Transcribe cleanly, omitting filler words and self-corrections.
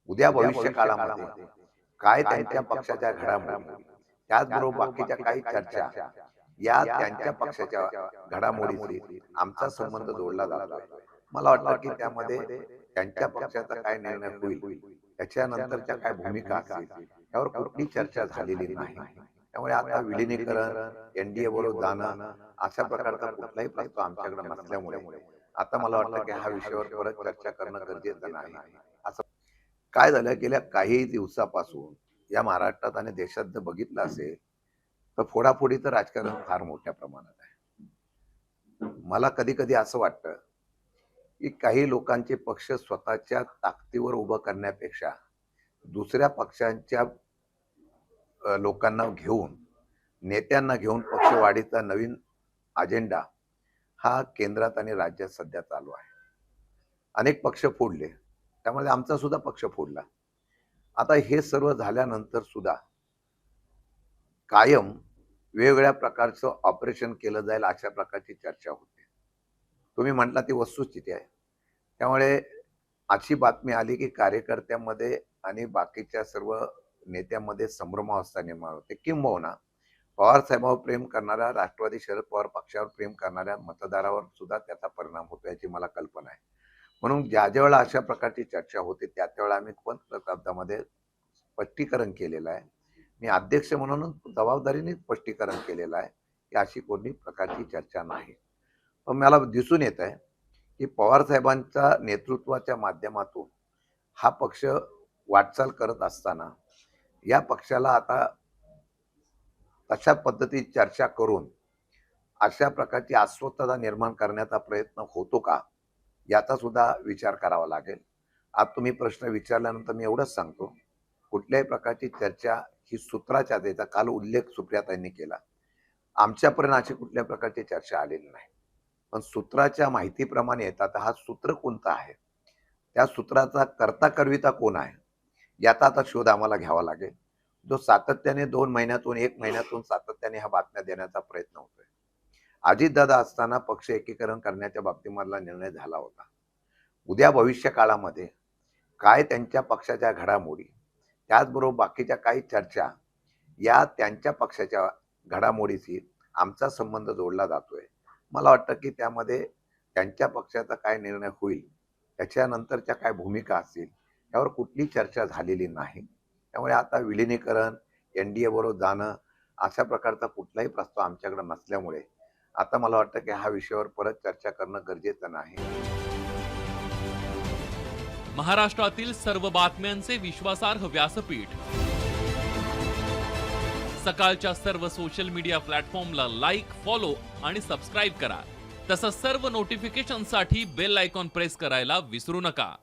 उद्या भविष्य काळामध्ये काय त्यांच्या पक्षाच्या घडामोडी, त्याचबरोबर बाकीच्या काही चर्चा या त्यांच्या पक्षाच्या घडामोडीशी आमचा संबंध जोडला जातोय. मला वाटतं की त्यामध्ये त्यांच्या पक्षाचा काय निर्णय होईल, त्याच्यानंतरच्या काय भूमिका असतील, यावर कुठली चर्चा झालेली नाही. त्यामुळे आता विलिनीकरण, एनडीए बरोबर जाणं अशा प्रकारचा कुठलाही प्रस्ताव आमच्याकडे नसल्यामुळे आता मला वाटतं की ह्या विषयावर परत चर्चा करणं गरजेचं नाही. असं काय झालं गेल्या काही दिवसापासून या महाराष्ट्रात आणि देशात जर बघितलं असेल तर फोडाफोडीचं राजकारण फार मोठ्या प्रमाणात आहे. मला कधी कधी असं वाटतं की काही लोकांचे पक्ष स्वतःच्या ताकदीवर उभं करण्यापेक्षा दुसऱ्या पक्षांच्या लोकांना घेऊन, नेत्यांना घेऊन पक्षवाढीचा नवीन अजेंडा हा केंद्रात आणि राज्यात सध्या चालू आहे. अनेक पक्ष फोडले, त्यामुळे आमचा सुद्धा पक्ष फोडला. आता हे सर्व झाल्यानंतर सुद्धा कायम वेगवेगळ्या प्रकारचं ऑपरेशन केलं जाईल अशा प्रकारची चर्चा होते. तुम्ही म्हटला ती वस्तुस्थिती आहे. त्यामुळे अशी बातमी आली की कार्यकर्त्यांमध्ये आणि बाकीच्या सर्व नेत्यांमध्ये संभ्रमावस्था निर्माण होते, किंबहुना पवार साहेबांवर प्रेम करणाऱ्या राष्ट्रवादी शरद पवार पक्षावर प्रेम करणाऱ्या मतदारावर सुद्धा त्याचा परिणाम होतो याची मला कल्पना आहे. म्हणून ज्या ज्या वेळेला अशा प्रकारची चर्चा होते त्या त्यावेळेला आम्ही पंतप्रधानांमध्ये स्पष्टीकरण केलेलं आहे. मी अध्यक्ष म्हणून जबाबदारीने स्पष्टीकरण केलेलं आहे की अशी कोणती प्रकारची चर्चा नाही. पण मला दिसून येत आहे की पवार साहेबांच्या नेतृत्वाच्या माध्यमातून हा पक्ष वाटचाल करत असताना या पक्षाला आता तशा पद्धतीची चर्चा करून अशा प्रकारची अस्वस्थता निर्माण करण्याचा प्रयत्न होतो का, याचा सुद्धा विचार करावा लागेल. आज तुम्ही प्रश्न विचारल्यानंतर मी एवढंच सांगतो, कुठल्याही प्रकारची चर्चा ही सूत्राच्या त्याचा काल उल्लेख सुप्रियाताईंनी केला. आमच्यापर्यंत अशी कुठल्या प्रकारची चर्चा आलेली नाही. पण सूत्राच्या माहितीप्रमाणे येतात हा सूत्र कोणता आहे, त्या सूत्राचा करता करविता कोण आहे, याचा आता शोध आम्हाला घ्यावा लागेल. जो सातत्याने 2 महिन्यातून 1 महिन्यातून सातत्याने ह्या बातम्या देण्याचा प्रयत्न होतोय. अजितदादा असताना पक्ष एकीकरण करण्याच्या बाबतीमधला निर्णय झाला होता. उद्या भविष्य काळामध्ये काय त्यांच्या पक्षाच्या घडामोडी, त्याचबरोबर बाकीच्या काही चर्चा या त्यांच्या पक्षाच्या घडामोडीशी आमचा संबंध जोडला जातोय. मला वाटतं की त्यामध्ये त्यांच्या पक्षाचा काय निर्णय होईल, त्याच्यानंतरच्या काय भूमिका असतील, यावर कुठली चर्चा झालेली नाही. त्यामुळे आता विलिनीकरण, एनडीए बरोबर जाणं अशा प्रकारचा कुठलाही प्रस्ताव आमच्याकडे नसल्यामुळे आता मला वाटतं की ह्या विषयावर परत चर्चा करणं गरजेचं नाही. महाराष्ट्रातील सर्व बातम्यांचे विश्वासार्ह व्यासपीठ, सकाळच्या सर्व सोशल मीडिया प्लॅटफॉर्मला लाईक, फॉलो आणि सबस्क्राईब करा. तसंच सर्व नोटिफिकेशनसाठी बेल आयकॉन प्रेस करायला विसरू नका.